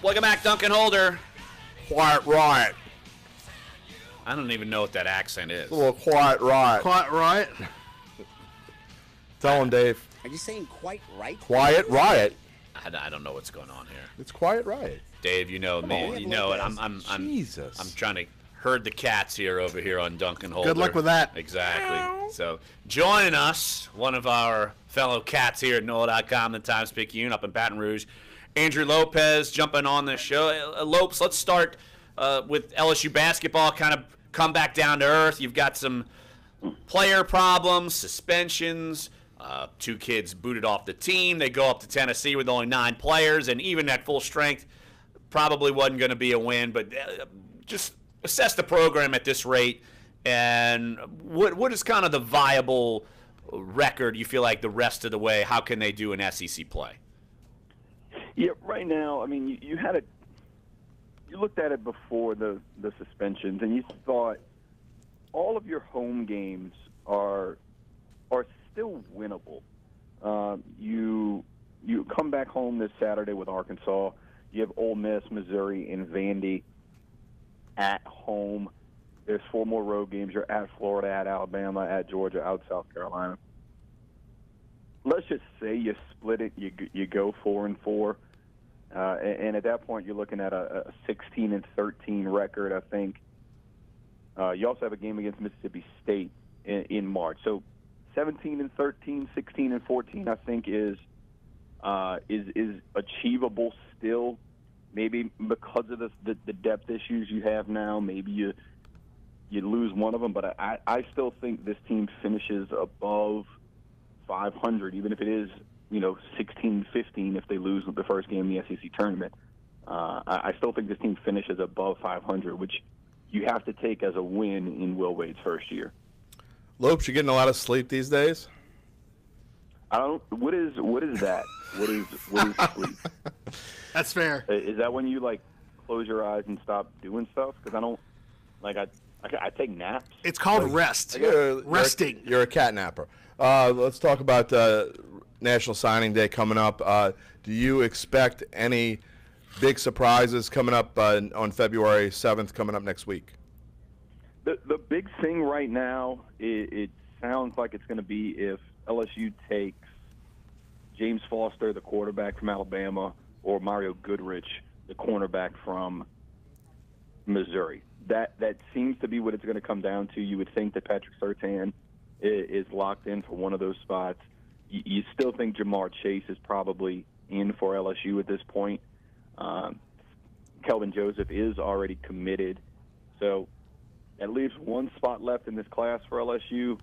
Welcome back, Dunc Holder. Quiet riot. I don't even know what that accent is. A little quiet riot. Quiet riot. Tell him, Dave. Are you saying quite right? Quiet riot. I don't know what's going on here. It's quiet riot. Dave, you know me. You know it. I'm Jesus. I'm trying to herd the cats over here on Dunc Holder. Good luck with that. Exactly. So joining us, one of our fellow cats here at NOLA.com, the Times-Picayune up in Baton Rouge, Andrew Lopez jumping on the show. Lopes, let's start with LSU basketball, kind of come back down to earth. You've got some player problems, suspensions, 2 kids booted off the team. They go up to Tennessee with only 9 players, and even at full strength, probably wasn't going to be a win. But just assess the program at this rate, and what is kind of the viable record you feel like the rest of the way? How can they do in SEC play? Yeah, right now, I mean, you had it. You looked at it before the suspensions, and you thought all of your home games are still winnable. You come back home this Saturday with Arkansas. You have Ole Miss, Missouri, and Vandy at home. There's 4 more road games. You're at Florida, at Alabama, at Georgia, out South Carolina. Let's just say you split it. You go 4-4. And at that point, you're looking at a 16-13 record, I think. You also have a game against Mississippi State in March. So 17-13, 16-14, I think is achievable still. Maybe because of the depth issues you have now, maybe you lose one of them. But I still think this team finishes above 500, even if it is 16-15 if they lose the first game in the SEC tournament. I still think this team finishes above 500, which you have to take as a win in Will Wade's first year. Lopes, you getting a lot of sleep these days? I don't. What is that? What is sleep? That's fair. Is that when you close your eyes and stop doing stuff? Because I don't I take naps. It's called rest. Resting. You're a cat napper. Let's talk about National Signing Day coming up. Do you expect any big surprises coming up on February 7th, coming up next week? The big thing right now, it sounds like it's going to be if LSU takes James Foster, the quarterback from Alabama, or Mario Goodrich, the cornerback from Missouri. That seems to be what it's going to come down to. You would think that Patrick Surtain is locked in for one of those spots. You still think Jamar Chase is probably in for LSU at this point. Kelvin Joseph is already committed. So at least one spot left in this class for LSU.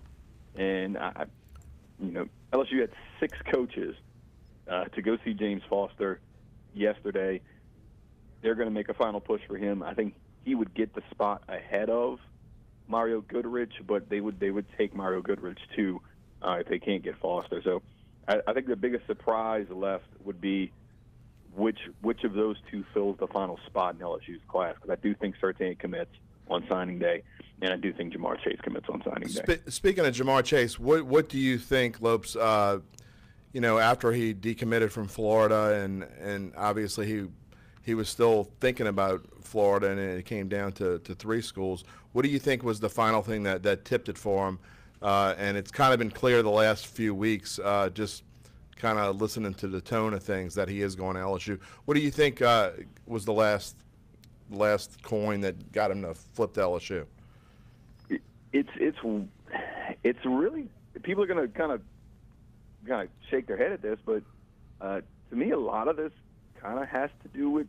And, LSU had 6 coaches to go see James Foster yesterday. They're going to make a final push for him. I think he would get the spot ahead of Mario Goodrich, but they would take Mario Goodrich too if they can't get Foster. So I think the biggest surprise left would be which of those 2 fills the final spot in LSU's class, because I do think Surtain commits on signing day, and I do think Jamar Chase commits on signing day. Speaking of Jamar Chase, what do you think, Lopes, after he decommitted from Florida and obviously he was still thinking about Florida and it came down to 3 schools, what do you think was the final thing that tipped it for him? And it's kind of been clear the last few weeks, just kind of listening to the tone of things, that he is going to LSU. What do you think was the last coin that got him to flip to LSU? It's really, people are going to kind of shake their head at this, but to me, a lot of this kind of has to do with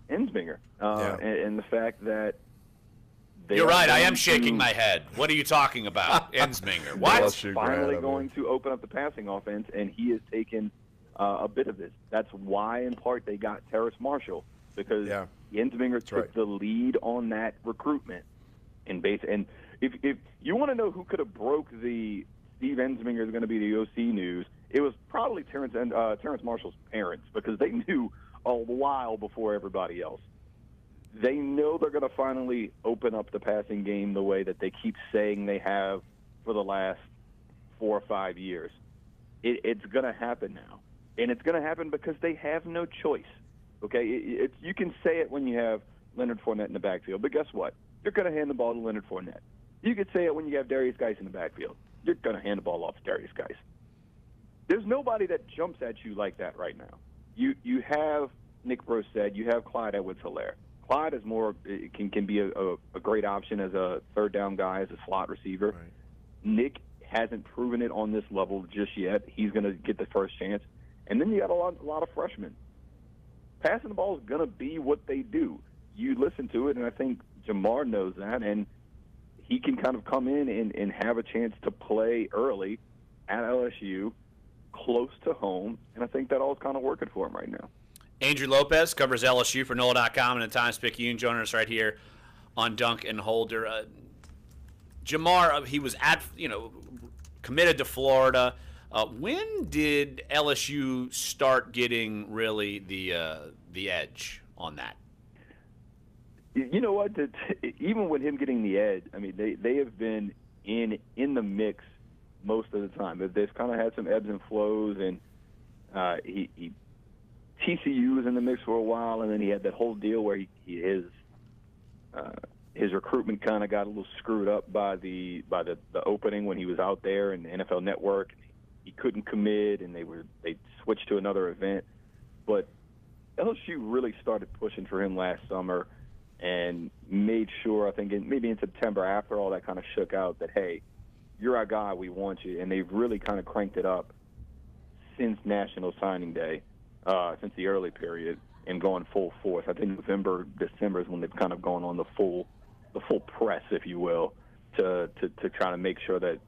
Ensminger and the fact that you're right. I am shaking my head. What are you talking about, Ensminger? What? Finally going to open up the passing offense, and he has taken a bit of this. That's why, in part, they got Terrace Marshall, because Ensminger took the lead on that recruitment. And if you want to know who could have broke the Steve Ensminger is going to be the OC news, it was probably Terrace Marshall's parents, because they knew a while before everybody else. They know they're going to finally open up the passing game the way that they keep saying they have for the last 4 or 5 years. It's going to happen now. And it's going to happen because they have no choice. Okay, you can say it when you have Leonard Fournette in the backfield, but guess what? You're going to hand the ball to Leonard Fournette. You could say it when you have Darius Geis in the backfield. You're going to hand the ball off to Darius Geis. There's nobody that jumps at you like that right now. You have Nick Brosette. You have Clyde Edwards-Helaire. Clyde is more can be a great option as a third down guy, as a slot receiver. Right. Nick hasn't proven it on this level just yet. He's going to get the first chance. And then you got a lot of freshmen. Passing the ball is going to be what they do. You listen to it, and I think Jamar knows that, and he can kind of come in and have a chance to play early at LSU, close to home, and I think that all is kind of working for him right now. Andrew Lopez covers LSU for NOLA.com and the Times-Picayune, joining us right here on Dunc and Holder. Jamar, he was committed to Florida. When did LSU start getting really the edge on that? You know what? Even with him getting the edge, I mean, they have been in the mix most of the time. They've kind of had some ebbs and flows, and TCU was in the mix for a while, and then he had that whole deal where his recruitment kind of got a little screwed up by the opening when he was out there in the NFL Network. He couldn't commit, and they switched to another event. But LSU really started pushing for him last summer and made sure, I think maybe in September, after all that kind of shook out, that, hey, you're our guy, we want you. And they've really kind of cranked it up since National Signing Day, since the early period, and going full force. I think November, December is when they've kind of gone on the full press, if you will, to try to make sure that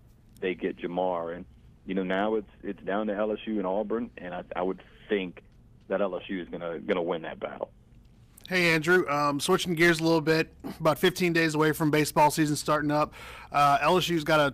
they get Jamar. And now it's down to LSU and Auburn, and I would think that LSU is gonna win that battle. Hey, Andrew, switching gears a little bit, about 15 days away from baseball season starting up. LSU's got a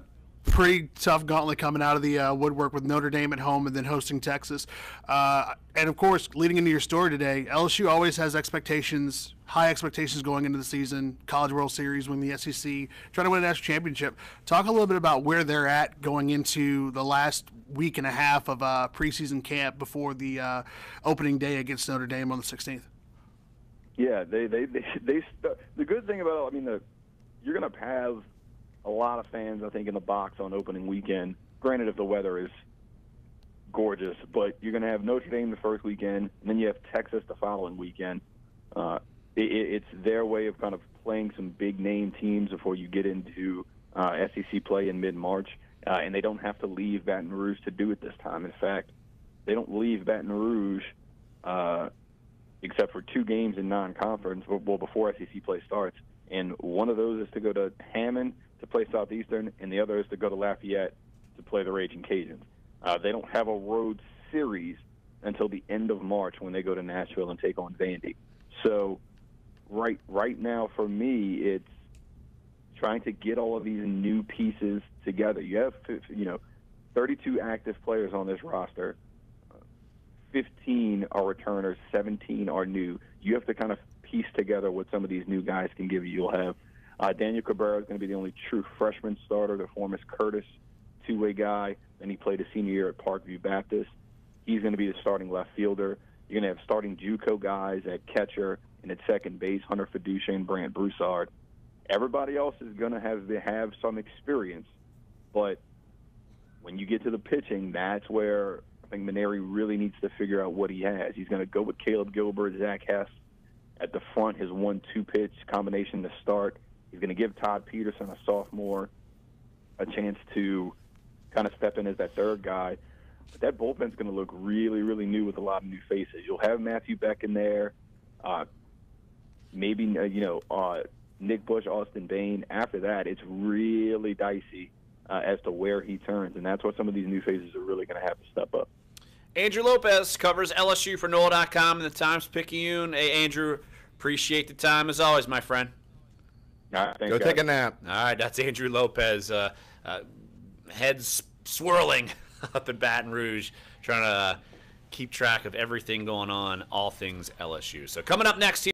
pretty tough gauntlet coming out of the woodwork with Notre Dame at home and then hosting Texas. And, of course, leading into your story today, LSU always has high expectations going into the season, College World Series, winning the SEC, trying to win a national championship. Talk a little bit about where they're at going into the last week and a half of preseason camp before the opening day against Notre Dame on the 16th. Yeah, the good thing about you're going to have a lot of fans, I think, in the box on opening weekend. Granted, if the weather is gorgeous, but you're going to have Notre Dame the first weekend, and then you have Texas the following weekend. It's their way of kind of playing some big-name teams before you get into SEC play in mid-March, and they don't have to leave Baton Rouge to do it this time. In fact, they don't leave Baton Rouge except for 2 games in non-conference, before SEC play starts. And one of those is to go to Hammond to play Southeastern, and the other is to go to Lafayette to play the Raging Cajuns. They don't have a road series until the end of March when they go to Nashville and take on Vandy. So right now for me, it's trying to get all of these new pieces together. You have 32 active players on this roster. 15 are returners, 17 are new. You have to kind of piece together what some of these new guys can give you. You'll have Daniel Cabrera is going to be the only true freshman starter. The former Curtis, two-way guy. Then he played a senior year at Parkview Baptist. He's going to be the starting left fielder. You're going to have starting JUCO guys at catcher and at second base, Hunter Fiducia and Brant Broussard. Everybody else is going to have some experience, but when you get to the pitching, that's where I think Maneri really needs to figure out what he has. He's going to go with Caleb Gilbert, Zach Hess at the front, his 1-2 pitch combination to start. He's going to give Todd Peterson, a sophomore, a chance to kind of step in as that third guy. But that bullpen's going to look really, really new with a lot of new faces. You'll have Matthew Beck in there, maybe Nick Bush, Austin Bain. After that, it's really dicey as to where he turns, and that's what some of these new faces are really going to have to step up. Andrew Lopez covers LSU for NOLA.com and the Times-Picayune. Hey, Andrew, appreciate the time as always, my friend. All right, thanks, Go guys. take a nap. All right, that's Andrew Lopez, heads swirling up in Baton Rouge, trying to keep track of everything going on, all things LSU. So coming up next here.